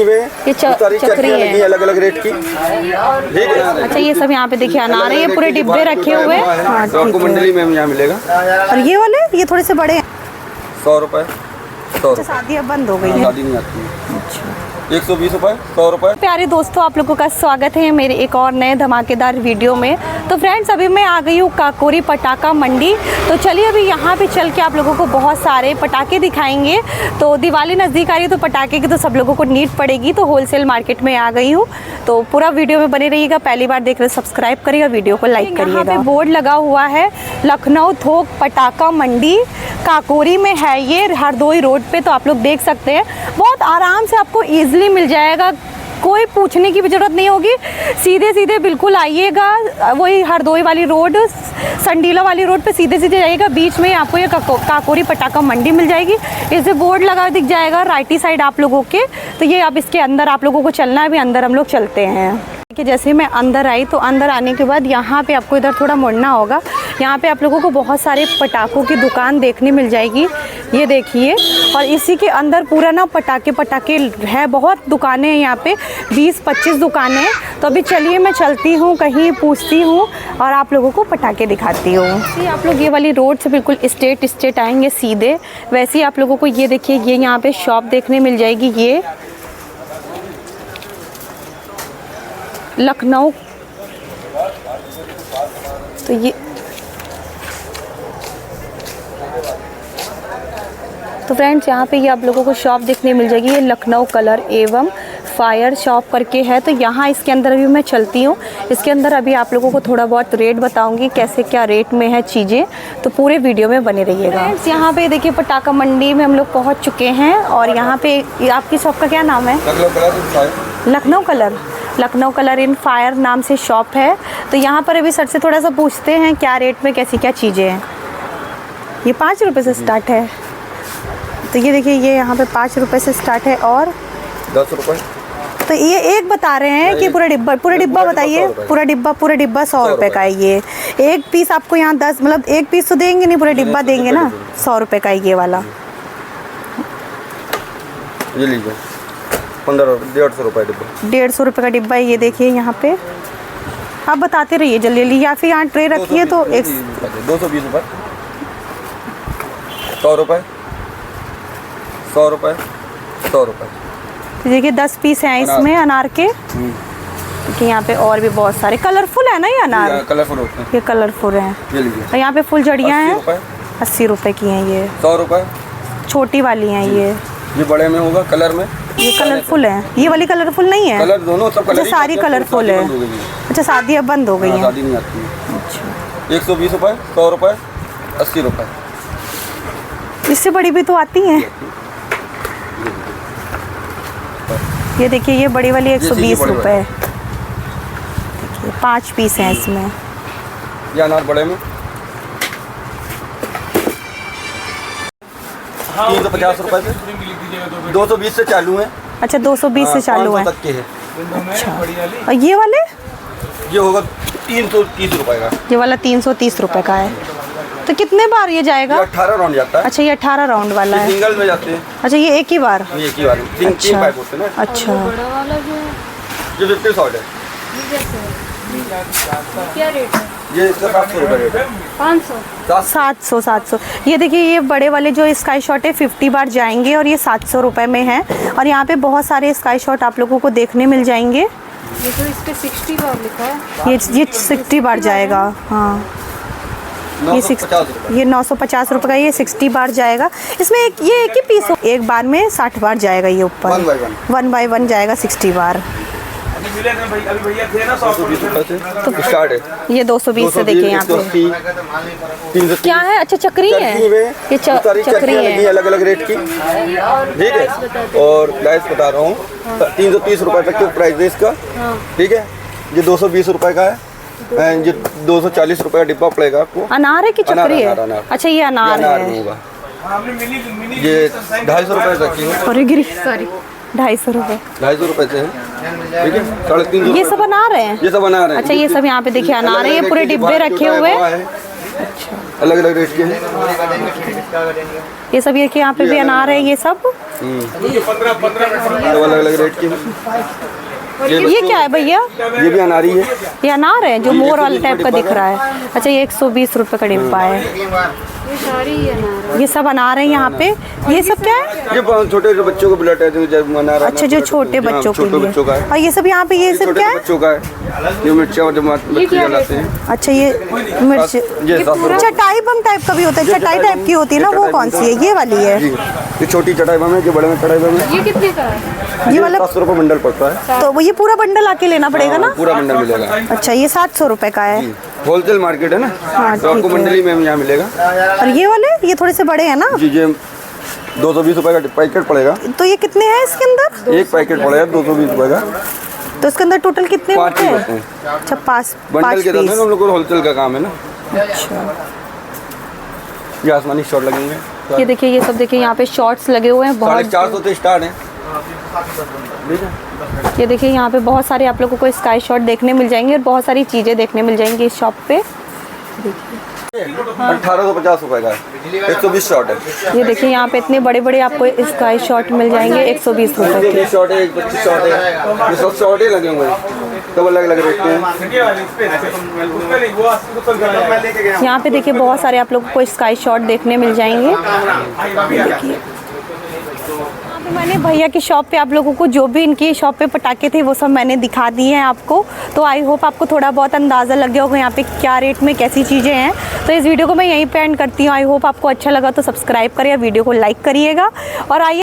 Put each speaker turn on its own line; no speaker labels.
ये चक्री है
अलग अलग रेट की, ठीक है।
अच्छा ये सब यहाँ पे देखिए अनार है, ये पूरे डिब्बे रखे हुए हैं। हाँ,
आपको मंडली में यहाँ मिलेगा।
और ये वाले ये थोड़े से बड़े हैं,
100 रुपए।
शादी अब बंद हो गई है,
शादी नहीं आती है। अच्छा 120 रुपए, 100 रुपए।
प्यारे दोस्तों, आप लोगों का स्वागत है मेरे एक और नए धमाकेदार वीडियो में। तो फ्रेंड्स, अभी मैं आ गई हूँ काकोरी पटाखा मंडी। तो चलिए अभी यहाँ पे चल के आप लोगों को बहुत सारे पटाखे दिखाएंगे। तो दिवाली नज़दीक आ रही है तो पटाखे की तो सब लोगों को नीड पड़ेगी, तो होलसेल मार्केट में आ गई हूँ। तो पूरा वीडियो में बने रहिएगा, पहली बार देख रहे सब्सक्राइब करिएगा, वीडियो को लाइक करिएगा। यहाँ पे बोर्ड लगा हुआ है लखनऊ थोक पटाखा मंडी काकोरी में है, ये हरदोई रोड पे। तो आप लोग देख सकते हैं, बहुत आराम से आपको ईजिली मिल जाएगा, कोई पूछने की भी ज़रूरत नहीं होगी। सीधे सीधे बिल्कुल आइएगा, वही हरदोई वाली रोड, संडीला वाली रोड पे सीधे सीधे जाइएगा, बीच में आपको ये काकोरी पटाखा मंडी मिल जाएगी। इसे बोर्ड लगा दिख जाएगा राइटी साइड आप लोगों के। तो ये अब इसके अंदर आप लोगों को चलना है, अभी अंदर हम लोग चलते हैं। कि जैसे मैं अंदर आई तो अंदर आने के बाद यहाँ पे आपको इधर थोड़ा मुड़ना होगा। यहाँ पे आप लोगों को बहुत सारे पटाखों की दुकान देखने मिल जाएगी, ये देखिए। और इसी के अंदर पूरा ना पटाखे है, बहुत दुकानें हैं यहाँ पे, 20-25 दुकानें हैं। तो अभी चलिए मैं चलती हूँ, कहीं पूछती हूँ और आप लोगों को पटाखे दिखाती हूँ। आप लोग ये वाली रोड से बिल्कुल स्ट्रेट आएंगे सीधे, वैसे ही आप लोगों को ये देखिए, ये यहाँ पे शॉप देखने मिल जाएगी। ये लखनऊ, तो ये तो फ्रेंड्स यहाँ पे ये आप लोगों को शॉप देखने मिल जाएगी। ये लखनऊ कलर एवं फायर शॉप करके है। तो यहाँ इसके अंदर अभी मैं चलती हूँ, इसके अंदर अभी आप लोगों को थोड़ा बहुत रेट बताऊंगी, कैसे क्या रेट में है चीज़ें। तो पूरे वीडियो में बने रहिएगा। फ्रेंड्स यहाँ पे देखिए पटाखा मंडी में हम लोग पहुँच चुके हैं। और यहाँ पे आपकी शॉप का क्या नाम है? लखनऊ कलर इन फायर नाम से शॉप है। तो यहाँ पर अभी सर से थोड़ा सा पूछते हैं क्या रेट में कैसी क्या चीज़ें हैं। ये 5 रुपये से स्टार्ट है, तो ये देखिए ये यहाँ पे 5 रुपये से स्टार्ट है। और
10 रुपये।
तो ये एक बता रहे हैं कि पूरा डिब्बा बताइए। पूरा डिब्बा 100 रुपये का है। ये एक पीस आपको यहाँ 10, मतलब एक पीस तो देंगे नहीं, पूरा डिब्बा देंगे ना। 100 रुपये का है ये वाला।
ये लीजिए 150 रुपये डिब्बा।
150 रुपये का डिब्बा है। ये देखिए यहाँ पे आप बताते रहिए जल्दी, या फिर यहाँ ट्रे रखिए तो
220 रुपये, 100 रुपये, 100 रुपये, 100 रुपये।
देखिए 10 पीस हैं इसमें अनार के। क्योंकि यहाँ पे और भी बहुत सारे कलरफुल है ना, ये अनार
कलरफुल होते हैं,
ये कलरफुल हैं।
ये लीजिए।
और यहाँ पे फुल जड़ियाँ हैं, 80 रुपये की हैं ये।
100 रुपये
छोटी वाली हैं ये
बड़े में होगा कलर में।
ये कलरफुल है, ये वाली कलरफुल नहीं है।
कलर दोनों सब कलर।
अच्छा सारी कलरफुल है। अच्छा शादी अब बंद हो गई है,
शादी नहीं आती है।
अच्छा
120 रुपये, 100 रुपये, 80 रुपये।
इससे बड़ी भी तो आती हैं। ये देखिए ये बड़ी वाली 120 रुपये, 5 पीस हैं इसमें।
ये अनार बड़े में 350 रुपये से 220 से चालू है।
अच्छा 220 से चालू है
तक के है।
अच्छा और ये वाले?
ये होगा 330 रुपये का।
ये वाला 330 रुपये का है। तो कितने बार ये जाएगा?
18 राउंड जाता है।
अच्छा ये 18 राउंड वाला है।
सिंगल में जाते हैं।
अच्छा ये एक ही बार?
एक ही बार। तीन पाइप होते हैं ना।
अच्छा
ये 50 शॉट है।
क्या रेट है?
ये इसका 700 रुपये रेट है।
500 700। ये देखिए ये बड़े वाले जो स्काई शॉट है 50 बार जाएंगे और ये 700 रुपये में है। और यहाँ पे बहुत सारे स्काई शॉट आप लोगों को देखने मिल जाएंगे।
ये तो इस पे 60 बार लिखा है।
ये 60 बार जाएगा। हाँ ये 950 रुपये का, ये 60 बार जाएगा। इसमें ये एक ही पीस हो, एक बार में 60 बार जाएगा ये ऊपर। 1 बाय 1 जाएगा 60 बार।
तो स्टार्ट है
ये 220 से देखिए यहाँ पे क्या है। अच्छा चक्री है, ये चक्री है
अलग अलग रेट की, ठीक है। और प्राइस बता रहा हूँ 330 रुपये तक का प्राइस है इसका, ठीक है। ये 220 रुपये का है। ये 240 रुपये का डिब्बा पड़ेगा आपको।
अनार है कि चक्री है? अच्छा ये अनार है।
ये 250 रुपये तक की है।
अरे गिरी सॉरी 250 रुपये।
250 रुपये से है, ठीक है। 350।
ये सब अनार है?
ये सब अनार है।
अच्छा ये सब यहाँ पे देखिए अनार है, ये पूरे डिब्बे रखे हुए हैं। अच्छा
अलग अलग रेट के हैं।
ये सब ये कि यहाँ पे भी अनार है ये सब।
सब अलग अलग रेट के हैं।
ये क्या है भैया?
ये भी अनारी है।
ये अनार है जो मोर वाले टाइप का दिख रहा है। अच्छा ये 120 रुपए का डिब्बा है।
ये सारी अनार
ये सब अनार है यहाँ पे। ये सब क्या है?
ये छोटे जो बच्चों को ब्लड है जब अनार।
अच्छा जो छोटे बच्चों के लिए।
बच्चों का है।
और ये सब यहाँ पे ये सब क्या है?
बच्चों का है। ये मिर्चा और बच्चे जलाते हैं।
अच्छा ये मिर्च।
ये 700 रुपए।
चटाई बम टाइप का भी होता है। चटाई टाइप की होती है ना, वो कौन सी है? ये वाली है।
जी, ये छोटी चटाई बम है, जो बड़े में चटाई बम है।
ये कितने का है?
ये वाला
700 रुपए बंडल पड़ता है।
तो वो ये पूरा बंडल आके लेना पड़ेगा ना?
पूरा बंडल मिलेगा।
अच्छा ये 700 रुपए का है।
होलसेल मार्केट है ना,
हाँ,
तो आपको
ठीक है।
मंडली में यहाँ मिलेगा।
और ये वाले ये थोड़े से बड़े हैं ना?
जी जी 220 रुपए का पैकेट पड़ेगा।
तो ये कितने हैं इसके अंदर?
एक पैकेट पड़ेगा 220 रुपए का।
तो इसके अंदर टोटल कितने
5
होते
पीस
हैं?
होते हैं।
अच्छा 5
बंडल के दाम
पीस।
है, हम लोग को होलसेल का काम है ना।
अच्छा
ये आसमानी शॉट लगेंगे।
ये देखिए ये सब देखिए यहाँ पे शॉर्ट्स लगे हुए हैं बहुत।
450 से स्टार्ट है।
ये देखिए यहाँ पे बहुत सारे आप लोगों को स्काई शॉट देखने मिल जाएंगे और बहुत सारी चीज़ें देखने मिल जाएंगी इस शॉप पे।
1850 रुपए का है। 120 शॉट है।
ये देखिए यहाँ पे इतने बड़े बड़े आपको स्काई शॉट मिल जाएंगे 120 रुपए के।
शॉट है, 25 शॉट है। ये सब शॉट ही लगे हुए हैं, सब अलग अलग रेट के हैं।
यहाँ पे देखिए बहुत सारे आप लोगों को स्काई शॉट देखने मिल जाएंगे। देखिए मैंने भैया की शॉप पे आप लोगों को जो भी इनकी शॉप पे पटाखे थे वो सब मैंने दिखा दिए हैं आपको। तो आई होप आपको थोड़ा बहुत अंदाज़ा लग गया होगा यहाँ पे क्या रेट में कैसी चीज़ें हैं। तो इस वीडियो को मैं यहीं पे एंड करती हूँ। आई होप आपको अच्छा लगा तो सब्सक्राइब करिए, वीडियो को लाइक करिएगा और आइए